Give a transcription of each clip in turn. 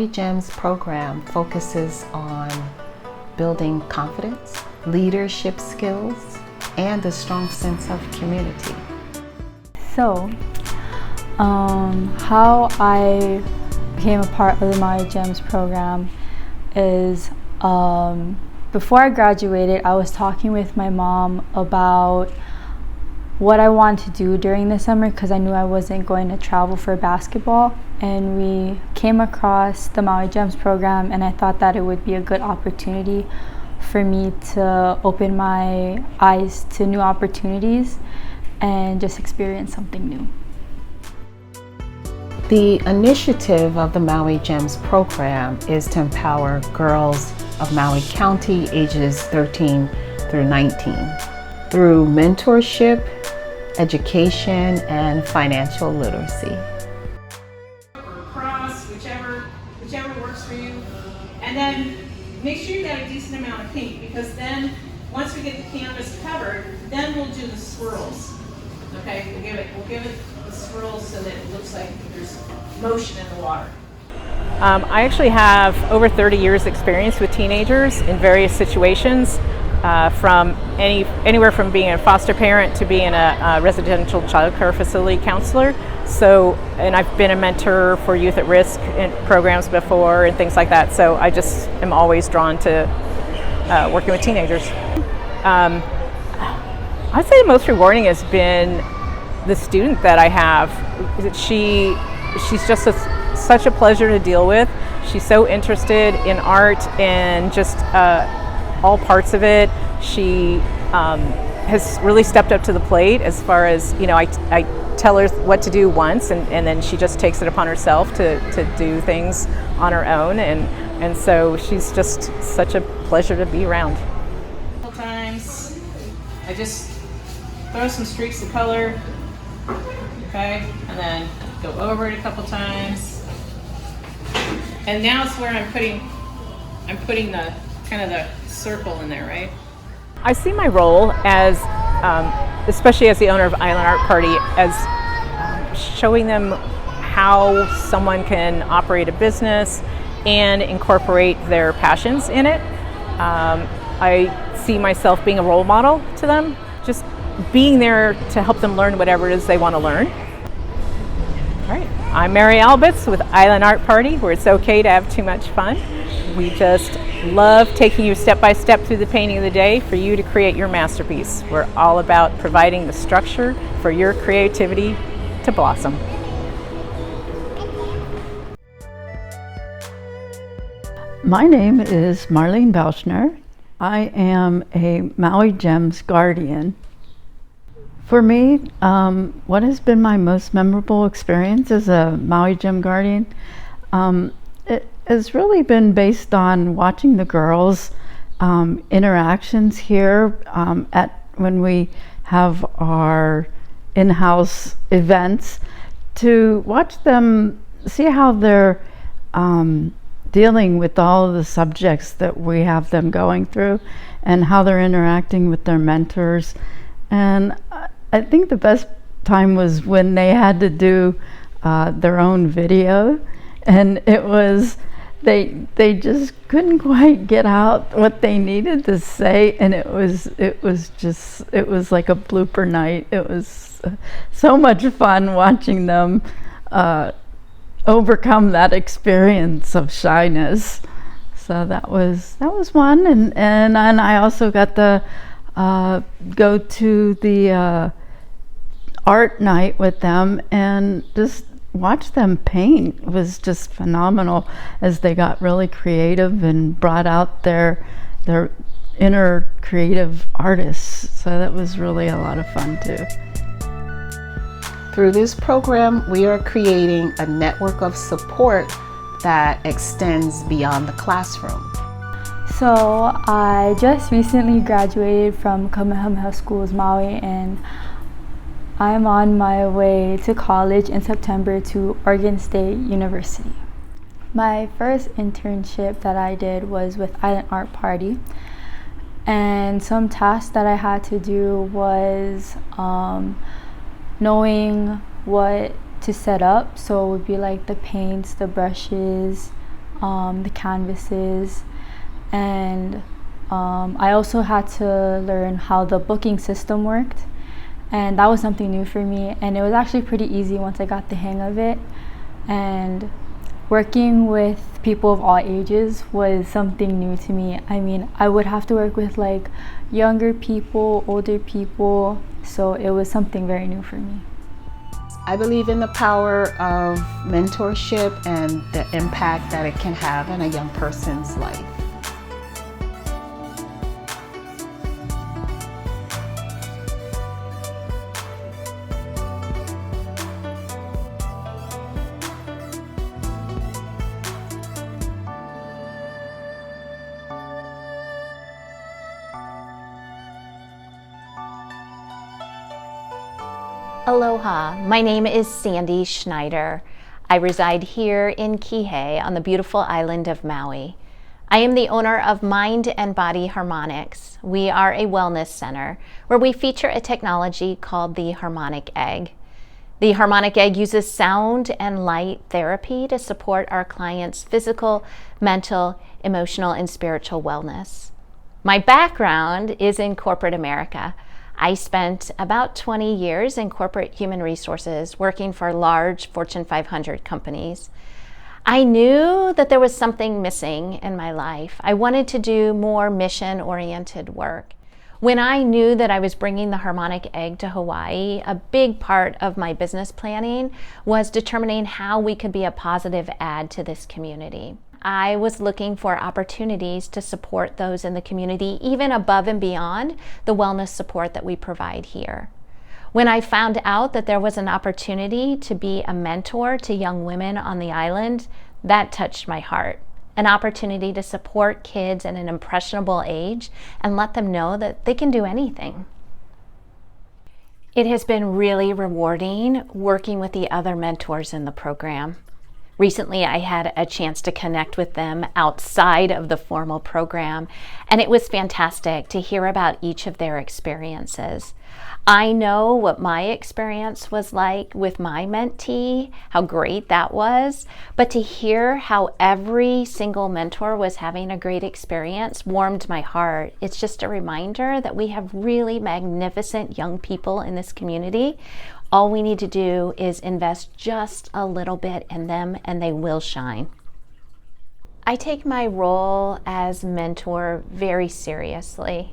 MAUI GEMS program focuses on building confidence, leadership skills, and a strong sense of community. So, how I became a part of the MAUI GEMS program is before I graduated, I was talking with my mom about what I wanted to do during the summer because I knew I wasn't going to travel for basketball, and we came across the MAUI GEMS program, and I thought that it would be a good opportunity for me to open my eyes to new opportunities and just experience something new. The initiative of the MAUI GEMS program is to empower girls of Maui County ages 13 through 19 through mentorship, education, and financial literacy. Or cross, whichever works for you. And then make sure you got a decent amount of paint, because then once we get the canvas covered, then we'll do the swirls. Okay, we'll give it the swirls so that it looks like there's motion in the water. I actually have over 30 years experience with teenagers in various situations, from anywhere from being a foster parent to being a residential child care facility counselor. So, and I've been a mentor for youth at risk in programs before and things like that. So I just am always drawn to working with teenagers. I'd say the most rewarding has been the student that I have. She's just such a pleasure to deal with. She's so interested in art and just all parts of it. She has really stepped up to the plate as far as, I tell her what to do once, and then she just takes it upon herself to do things on her own, and so she's just such a pleasure to be around. Sometimes I just throw some streaks of color, okay, and then go over it a couple times. And now it's where I'm putting the kind of the circle in there, right? I see my role as, especially as the owner of Island Art Party, as showing them how someone can operate a business and incorporate their passions in it. I see myself being a role model to them, just being there to help them learn whatever it is they want to learn. All right, I'm Mary Albitz with Island Art Party, where it's okay to have too much fun. We just love taking you step by step through the painting of the day for you to create your masterpiece. We're all about providing the structure for your creativity to blossom. My name is Marlene Belschner. I am a MAUI GEMS guardian. For me, what has been my most memorable experience as a MAUI GEM guardian, it has really been based on watching the girls' interactions here when we have our in-house events, to watch them, see how they're dealing with all of the subjects that we have them going through and how they're interacting with their mentors. And I think the best time was when they had to do their own video, and it was they just couldn't quite get out what they needed to say, and it was like a blooper night. It was so much fun watching them overcome that experience of shyness. So that was one, and I also got to go to the art night with them, and just watch them paint was just phenomenal as they got really creative and brought out their inner creative artists. So that was really a lot of fun too. Through this program, we are creating a network of support that extends beyond the classroom. So I just recently graduated from Kamehameha Schools Maui, and I'm on my way to college in September to Oregon State University. My first internship that I did was with Island Art Party, and some tasks that I had to do was knowing what to set up. So it would be like the paints, the brushes, the canvases, and I also had to learn how the booking system worked, and that was something new for me, and it was actually pretty easy once I got the hang of it. And working with people of all ages was something new to me. I mean, I would have to work with like younger people, older people, so it was something very new for me. I believe in the power of mentorship and the impact that it can have in a young person's life. Aloha, my name is Sandy Schneider. I reside here in Kihei on the beautiful island of Maui. I am the owner of Mind and Body Harmonics. We are a wellness center where we feature a technology called the harmonic egg. The harmonic egg uses sound and light therapy to support our clients' physical, mental, emotional, and spiritual wellness. My background is in corporate America. I spent about 20 years in corporate human resources working for large Fortune 500 companies. I knew that there was something missing in my life. I wanted to do more mission-oriented work. When I knew that I was bringing the harmonic egg to Hawaii, a big part of my business planning was determining how we could be a positive add to this community. I was looking for opportunities to support those in the community, even above and beyond the wellness support that we provide here. When I found out that there was an opportunity to be a mentor to young women on the island, that touched my heart. An opportunity to support kids at an impressionable age and let them know that they can do anything. It has been really rewarding working with the other mentors in the program. Recently, I had a chance to connect with them outside of the formal program, and it was fantastic to hear about each of their experiences. I know what my experience was like with my mentee, how great that was, but to hear how every single mentor was having a great experience warmed my heart. It's just a reminder that we have really magnificent young people in this community. All we need to do is invest just a little bit in them and they will shine. I take my role as mentor very seriously.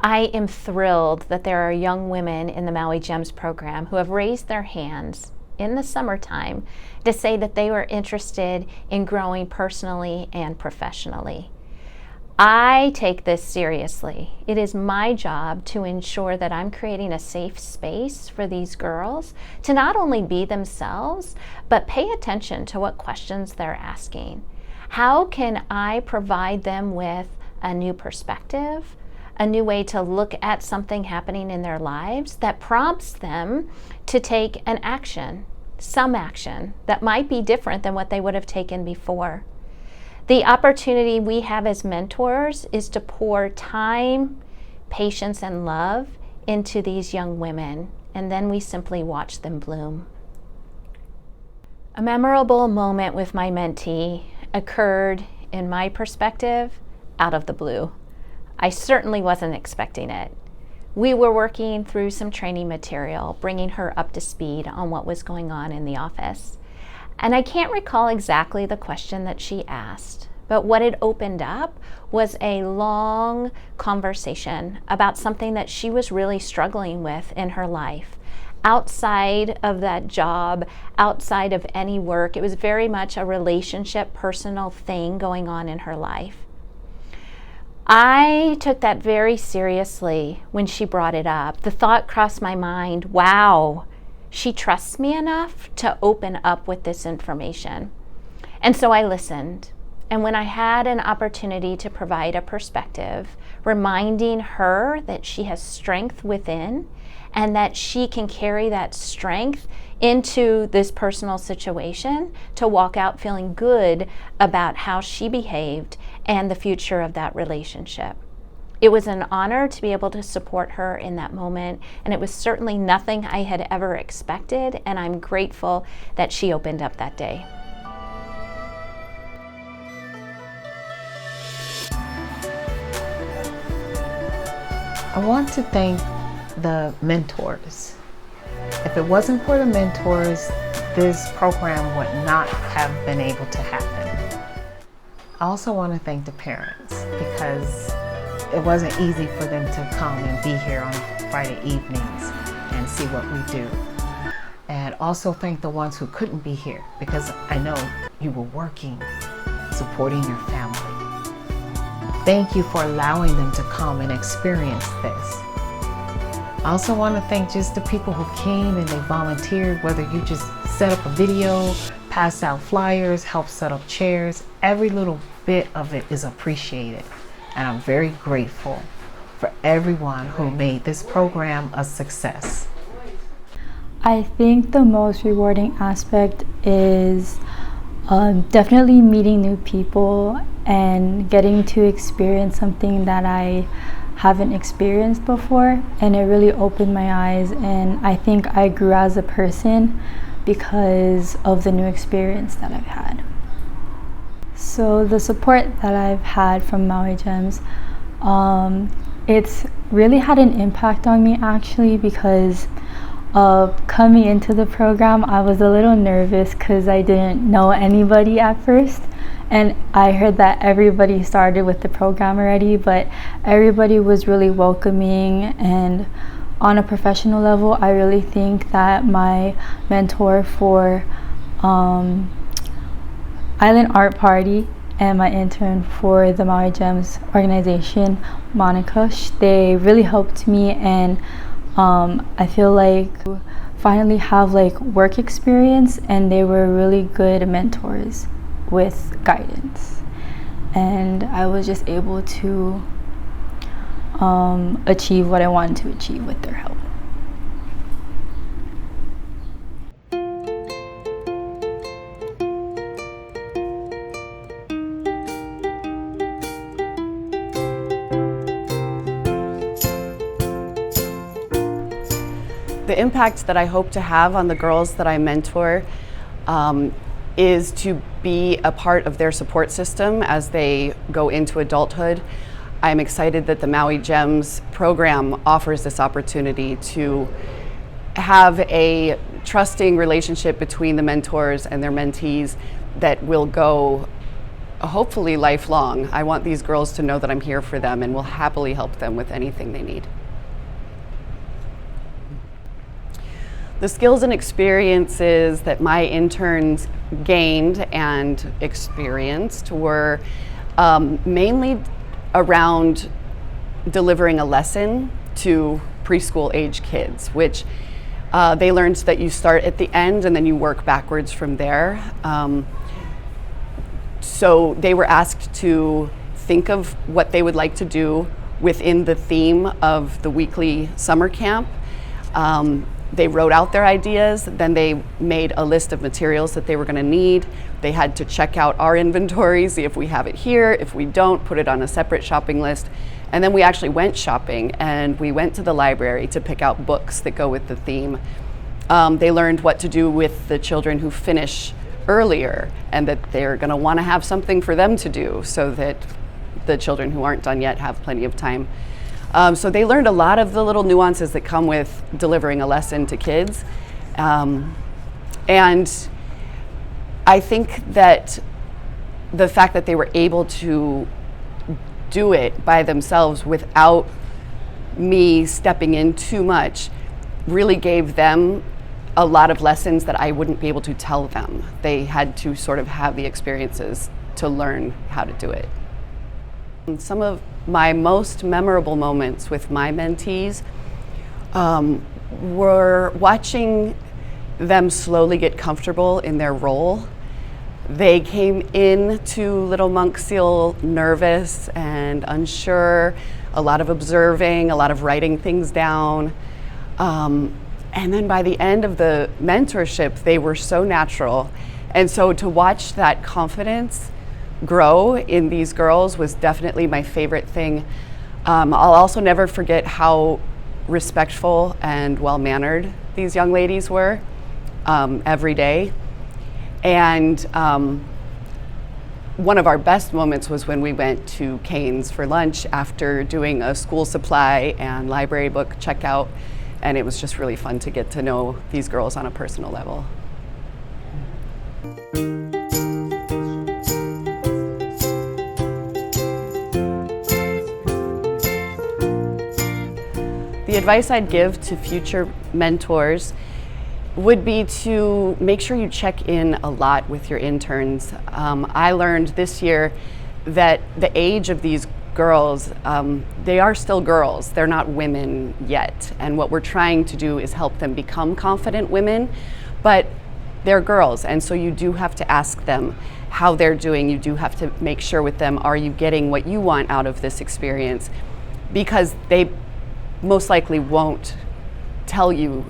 I am thrilled that there are young women in the MAUI GEMS program who have raised their hands in the summertime to say that they were interested in growing personally and professionally. I take this seriously. It is my job to ensure that I'm creating a safe space for these girls to not only be themselves, but pay attention to what questions they're asking. How can I provide them with a new perspective, a new way to look at something happening in their lives that prompts them to take an action, some action that might be different than what they would have taken before? The opportunity we have as mentors is to pour time, patience, and love into these young women, and then we simply watch them bloom. A memorable moment with my mentee occurred, in my perspective, out of the blue. I certainly wasn't expecting it. We were working through some training material, bringing her up to speed on what was going on in the office. And I can't recall exactly the question that she asked, but what it opened up was a long conversation about something that she was really struggling with in her life. Outside of that job, outside of any work, it was very much a relationship, personal thing going on in her life. I took that very seriously when she brought it up. The thought crossed my mind, wow, she trusts me enough to open up with this information. And so I listened. And when I had an opportunity to provide a perspective, reminding her that she has strength within and that she can carry that strength into this personal situation to walk out feeling good about how she behaved and the future of that relationship. It was an honor to be able to support her in that moment, and it was certainly nothing I had ever expected, and I'm grateful that she opened up that day. I want to thank the mentors. If it wasn't for the mentors, this program would not have been able to happen. I also want to thank the parents because it wasn't easy for them to come and be here on Friday evenings and see what we do. And also thank the ones who couldn't be here because I know you were working, supporting your family. Thank you for allowing them to come and experience this. I also want to thank just the people who came and they volunteered, whether you just set up a video, passed out flyers, helped set up chairs. Every little bit of it is appreciated. And I'm very grateful for everyone who made this program a success. I think the most rewarding aspect is definitely meeting new people and getting to experience something that I haven't experienced before, and it really opened my eyes, and I think I grew as a person because of the new experience that I've had. So the support that I've had from Maui Gems, it's really had an impact on me actually, because coming into the program I was a little nervous because I didn't know anybody at first, and I heard that everybody started with the program already, but everybody was really welcoming, and on a professional level I really think that my mentor for Island Art Party and my intern for the Maui Gems organization, Monica, they really helped me, and I feel like finally have like work experience, and they were really good mentors with guidance, and I was just able to achieve what I wanted to achieve with their help. The impact that I hope to have on the girls that I mentor is to be a part of their support system as they go into adulthood. I'm excited that the Maui Gems program offers this opportunity to have a trusting relationship between the mentors and their mentees that will go hopefully lifelong. I want these girls to know that I'm here for them and will happily help them with anything they need. The skills and experiences that my interns gained and experienced were mainly around delivering a lesson to preschool age kids, which they learned that you start at the end and then you work backwards from there. So they were asked to think of what they would like to do within the theme of the weekly summer camp. They wrote out their ideas, then they made a list of materials that they were going to need. They had to check out our inventory, see if we have it here. If we don't, put it on a separate shopping list. And then we actually went shopping, and we went to the library to pick out books that go with the theme. They learned what to do with the children who finish earlier, and that they're going to want to have something for them to do so that the children who aren't done yet have plenty of time. So they learned a lot of the little nuances that come with delivering a lesson to kids. And I think that the fact that they were able to do it by themselves without me stepping in too much really gave them a lot of lessons that I wouldn't be able to tell them. They had to sort of have the experiences to learn how to do it. And some of my most memorable moments with my mentees were watching them slowly get comfortable in their role. They came into Little Monk Seal nervous and unsure, a lot of observing, a lot of writing things down. And then by the end of the mentorship, they were so natural. And so to watch that confidence grow in these girls was definitely my favorite thing. I'll also never forget how respectful and well-mannered these young ladies were one of our best moments was when we went to Cane's for lunch after doing a school supply and library book checkout, and it was just really fun to get to know these girls on a personal level. The advice I'd give to future mentors would be to make sure you check in a lot with your interns. I learned this year that the age of these girls, they are still girls, they're not women yet. And what we're trying to do is help them become confident women, but they're girls, and so you do have to ask them how they're doing. You do have to make sure with them, are you getting what you want out of this experience? Because they most likely won't tell you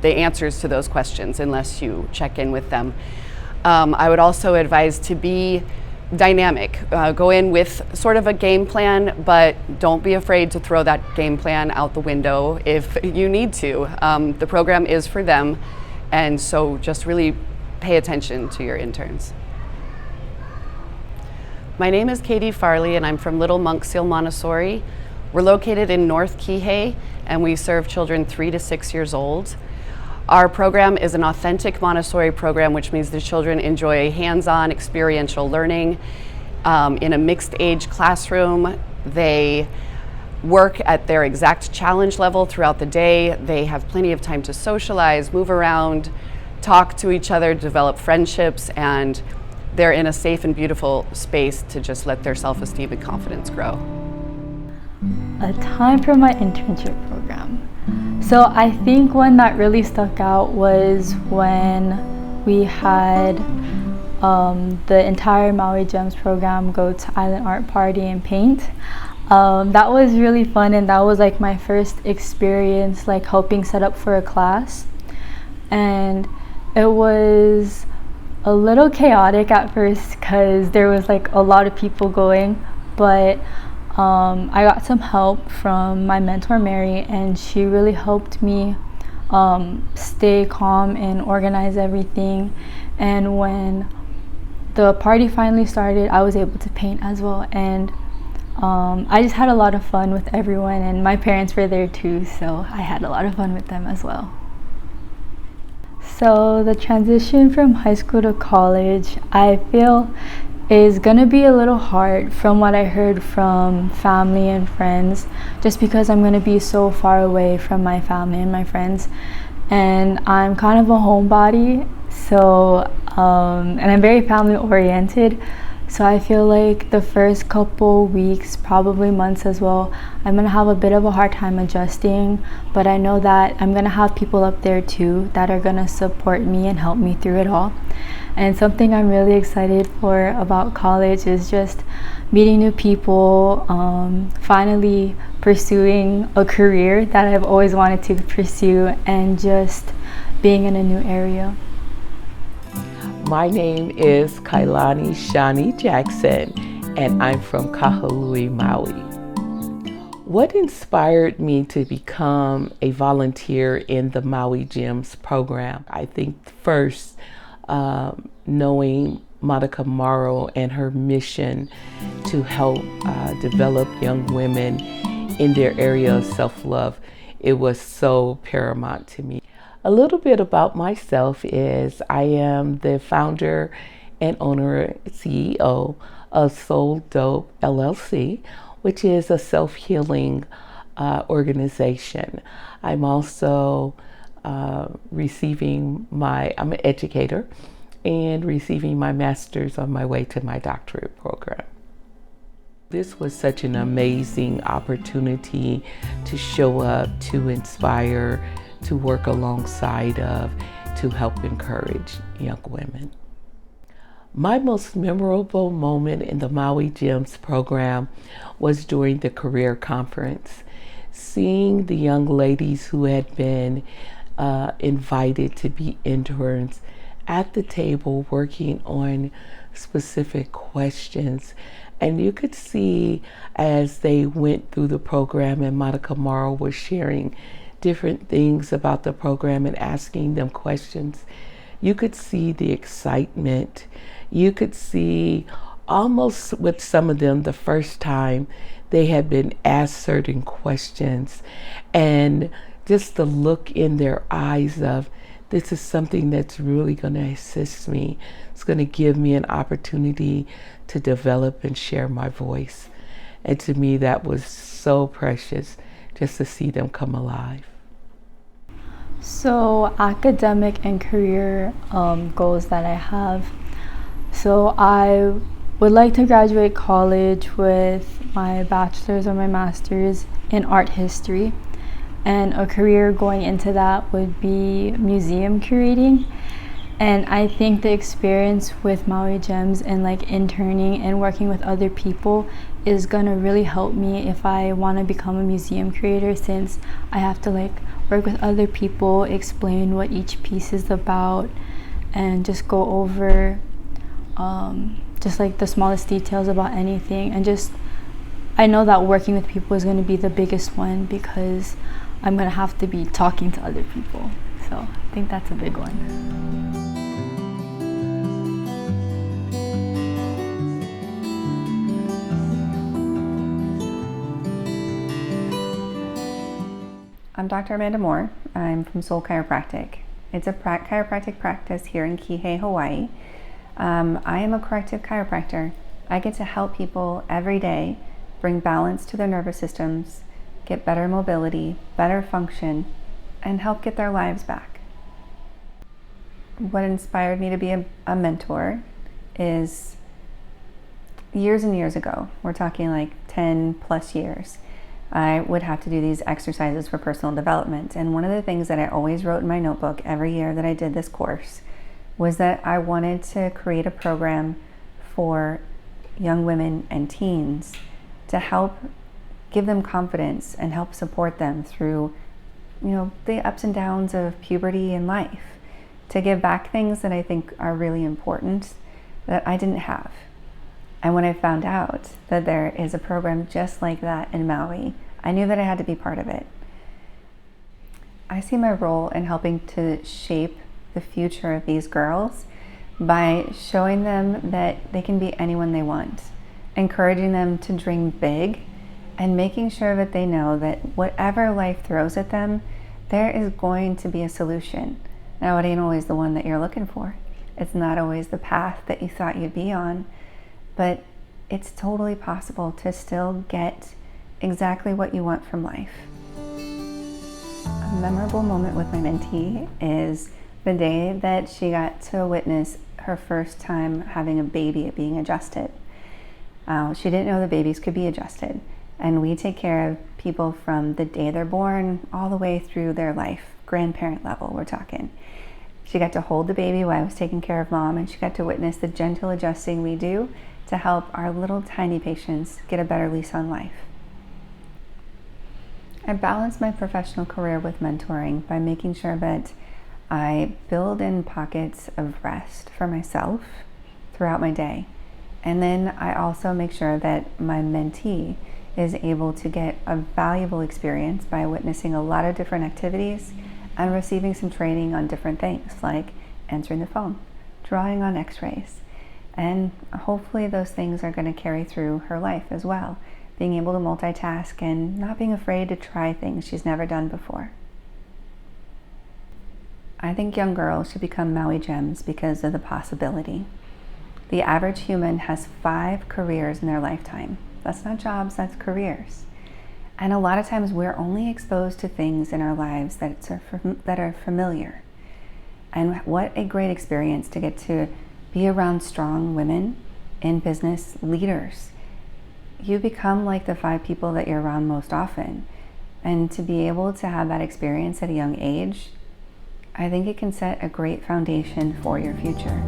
the answers to those questions unless you check in with them. I would also advise to be dynamic. Go in with sort of a game plan, but don't be afraid to throw that game plan out the window if you need to. The program is for them, and so just really pay attention to your interns. My name is Katie Farley, and I'm from Little Monk Seal Montessori. We're located in North Kihei, and we serve children 3 to 6 years old. Our program is an authentic Montessori program, which means the children enjoy hands-on experiential learning in a mixed age classroom. They work at their exact challenge level throughout the day. They have plenty of time to socialize, move around, talk to each other, develop friendships, and they're in a safe and beautiful space to just let their self-esteem and confidence grow. A time for my internship program. So I think one that really stuck out was when we had the entire MAUI GEMS program go to Island Art Party and paint. That was really fun, and that was like my first experience like helping set up for a class. And it was a little chaotic at first because there was like a lot of people going, but I got some help from my mentor Mary, and she really helped me stay calm and organize everything. And when the party finally started, I was able to paint as well, and I just had a lot of fun with everyone, and my parents were there too, so I had a lot of fun with them as well. So the transition from high school to college, I feel is gonna be a little hard from what I heard from family and friends, just because I'm gonna be so far away from my family and my friends, and I'm kind of a homebody, so and I'm very family oriented, so I feel like the first couple weeks, probably months as well, I'm gonna have a bit of a hard time adjusting, but I know that I'm gonna have people up there too that are gonna support me and help me through it all. And something I'm really excited for about college is just meeting new people, finally pursuing a career that I've always wanted to pursue, and just being in a new area. My name is Kailani Shani Jackson, and I'm from Kahului, Maui. What inspired me to become a volunteer in the MAUI GEMS program? I think first, knowing Monica Morrow and her mission to help develop young women in their area of self-love, it was so paramount to me. A little bit about myself is I am the founder and owner, CEO of Soul Dope LLC, which is a self-healing organization. I'm also I'm an educator and receiving my master's on my way to my doctorate program. This was such an amazing opportunity to show up, to inspire, to work alongside of, to help encourage young women. My most memorable moment in the MAUI GEMS program was during the career conference. Seeing the young ladies who had been invited to be interns at the table working on specific questions. And you could see as they went through the program and Monica Morrow was sharing different things about the program and asking them questions, you could see the excitement. You could see almost with some of them, the first time they had been asked certain questions, and just the look in their eyes of, this is something that's really going to assist me. It's going to give me an opportunity to develop and share my voice. And to me, that was so precious, just to see them come alive. So academic and career goals that I have. So I would like to graduate college with my bachelor's or my master's in art history. And a career going into that would be museum curating. And I think the experience with Maui Gems and like interning and working with other people is gonna really help me if I wanna become a museum curator, since I have to like work with other people, explain what each piece is about, and just go over just like the smallest details about anything. And just, I know that working with people is gonna be the biggest one, because I'm gonna have to be talking to other people. So I think that's a big one. I'm Dr. Amanda Moore. I'm from Soul Chiropractic. It's a chiropractic practice here in Kihei, Hawaii. I am a corrective chiropractor. I get to help people every day bring balance to their nervous systems, get better mobility, better function, and help get their lives back. What inspired me to be a mentor is years and years ago. We're talking like 10 plus years. I would have to do these exercises for personal development. And one of the things that I always wrote in my notebook every year that I did this course was that I wanted to create a program for young women and teens to help give them confidence and help support them through, the ups and downs of puberty and life, to give back things that I think are really important that I didn't have. And when I found out that there is a program just like that in Maui, I knew that I had to be part of it. I see my role in helping to shape the future of these girls by showing them that they can be anyone they want, encouraging them to dream big, and making sure that they know that whatever life throws at them, there is going to be a solution. Now, it ain't always the one that you're looking for. It's not always the path that you thought you'd be on, but it's totally possible to still get exactly what you want from life. A memorable moment with my mentee is the day that she got to witness her first time having a baby being adjusted. She didn't know the babies could be adjusted, and we take care of people from the day they're born all the way through their life, grandparent level we're talking. She got to hold the baby while I was taking care of mom, and she got to witness the gentle adjusting we do to help our little tiny patients get a better lease on life. I balance my professional career with mentoring by making sure that I build in pockets of rest for myself throughout my day. And then I also make sure that my mentee is able to get a valuable experience by witnessing a lot of different activities and receiving some training on different things like answering the phone, drawing on x-rays. And hopefully those things are going to carry through her life as well, being able to multitask and not being afraid to try things she's never done before. I think young girls should become Maui Gems because of the possibility. The average human has 5 careers in their lifetime. That's not jobs, that's careers. And a lot of times we're only exposed to things in our lives that are familiar. And what a great experience to get to be around strong women in business, leaders. You become like the 5 people that you're around most often. And to be able to have that experience at a young age, I think it can set a great foundation for your future.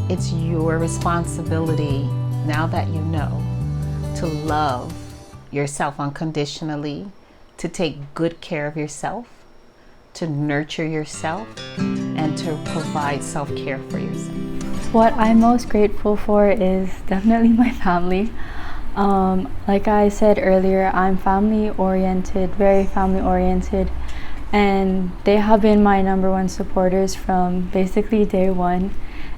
It's your responsibility, now that you know, to love yourself unconditionally, to take good care of yourself, to nurture yourself, and to provide self-care for yourself. What I'm most grateful for is definitely my family. Like I said earlier, I'm family-oriented, very family-oriented, and they have been my #1 supporters from basically day one.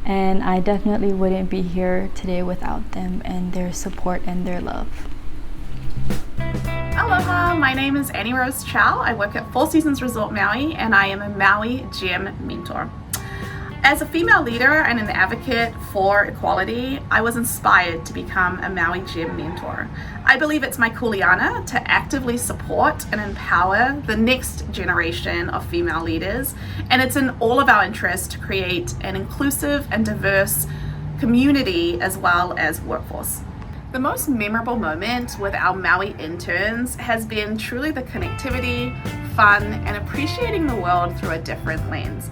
and I definitely wouldn't be here today without them and their support and their love. Aloha, my name is Annie Rose Chow. I work at Four Seasons Resort Maui, and I am a Maui Gem mentor. As a female leader and an advocate for equality, I was inspired to become a Maui Gem mentor. I believe it's my kuleana to actively support and empower the next generation of female leaders, and it's in all of our interest to create an inclusive and diverse community as well as workforce. The most memorable moment with our Maui interns has been truly the connectivity, fun, and appreciating the world through a different lens.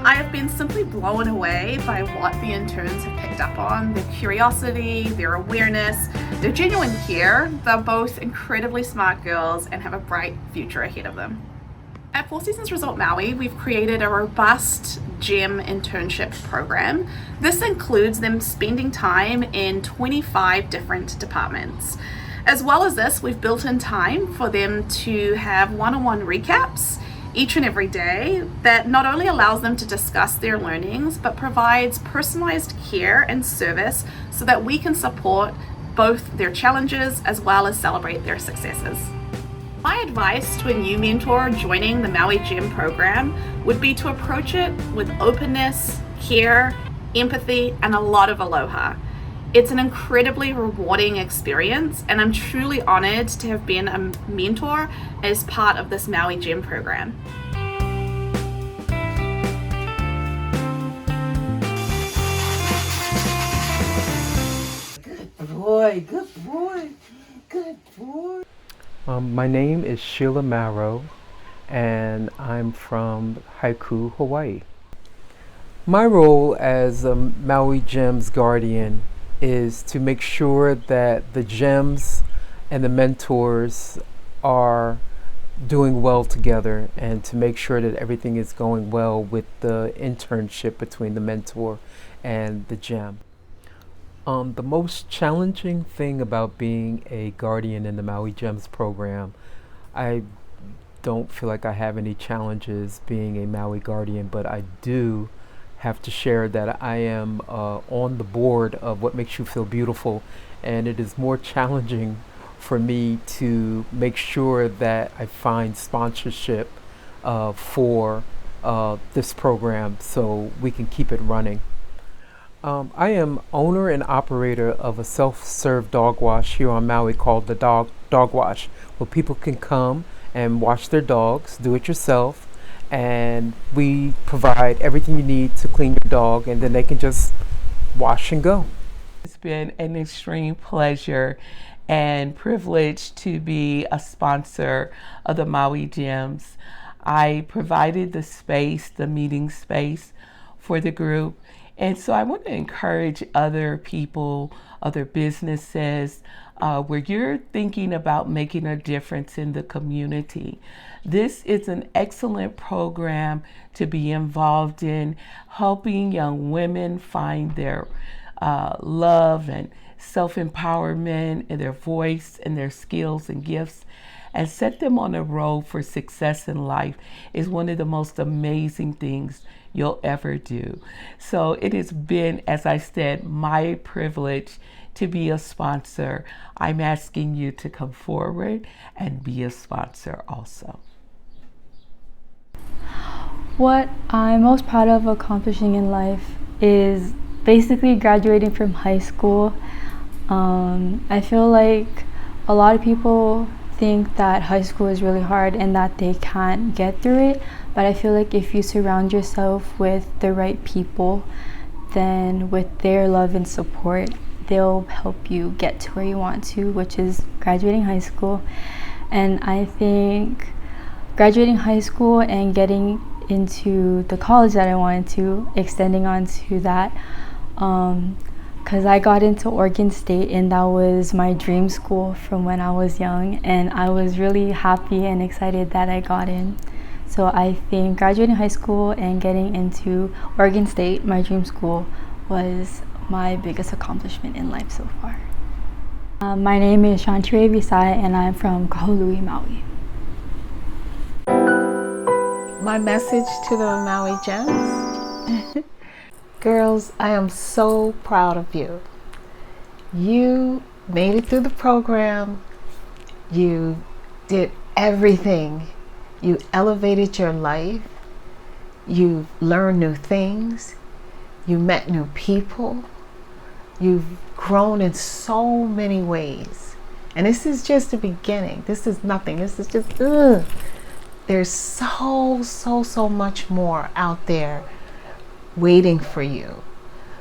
I have been simply blown away by what the interns have picked up on, their curiosity, their awareness, their genuine care. They're both incredibly smart girls and have a bright future ahead of them. At Four Seasons Resort Maui, we've created a robust GEM internship program. This includes them spending time in 25 different departments. As well as this, we've built in time for them to have one-on-one recaps each and every day that not only allows them to discuss their learnings, but provides personalized care and service so that we can support both their challenges as well as celebrate their successes. My advice to a new mentor joining the Maui Gem program would be to approach it with openness, care, empathy, and a lot of aloha. It's an incredibly rewarding experience, and I'm truly honored to have been a mentor as part of this Maui Gem program. Good boy, good boy, good boy. My name is Sheila Marrow, and I'm from Haiku, Hawaii. My role as a Maui Gems guardian is to make sure that the gems and the mentors are doing well together, and to make sure that everything is going well with the internship between the mentor and the gem. The most challenging thing about being a guardian in the Maui Gems program, I don't feel like I have any challenges being a Maui guardian, but I do have to share that I am on the board of What Makes You Feel Beautiful, and it is more challenging for me to make sure that I find sponsorship for this program so we can keep it running. I am owner and operator of a self-serve dog wash here on Maui called the Dog Wash, where people can come and wash their dogs, do it yourself, and we provide everything you need to clean your dog, and then they can just wash and go. It's been an extreme pleasure and privilege to be a sponsor of the Maui Gems. I provided the space, the meeting space for the group. And so I want to encourage other people, other businesses, where you're thinking about making a difference in the community. This is an excellent program to be involved in, helping young women find their love and self-empowerment and their voice and their skills and gifts, and set them on a road for success in life is one of the most amazing things you'll ever do. So it has been, as I said, my privilege to be a sponsor. I'm asking you to come forward and be a sponsor also. What I'm most proud of accomplishing in life is basically graduating from high school. I feel like a lot of people think that high school is really hard and that they can't get through it, but I feel like if you surround yourself with the right people, then with their love and support, they'll help you get to where you want to, which is graduating high school. And I think graduating high school and getting into the college that I wanted to, extending on to that, because I got into Oregon State, and that was my dream school from when I was young, and I was really happy and excited that I got in. So I think graduating high school and getting into Oregon State, my dream school, was my biggest accomplishment in life so far. My name is Shantire Visai, and I'm from Kahului, Maui. My message to the Maui Gems. Girls, I am so proud of you. You made it through the program. You did everything. You elevated your life. You learned new things. You met new people. You've grown in so many ways. And this is just the beginning. This is nothing. This is just, There's so much more out there waiting for you.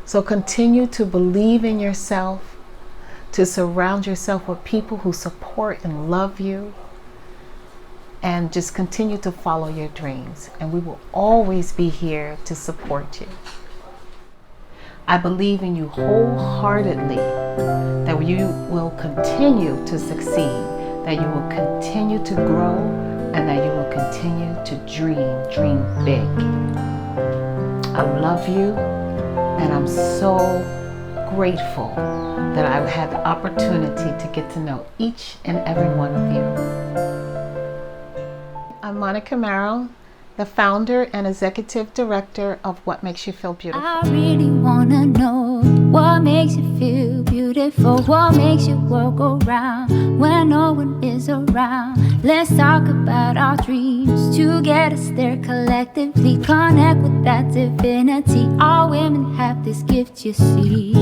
So continue to believe in yourself, to surround yourself with people who support and love you, and just continue to follow your dreams. And we will always be here to support you. I believe in you wholeheartedly that you will continue to succeed, that you will continue to grow, and that you will continue to dream big. I love you, and I'm so grateful that I had the opportunity to get to know each and every one of you. I'm Monica Merrill, the founder and executive director of What Makes You Feel Beautiful. I really wanna know what makes you feel beautiful, what makes your world go round when no one is around. Let's talk about our dreams to get us there collectively. Connect with that divinity. All women have this gift, you see.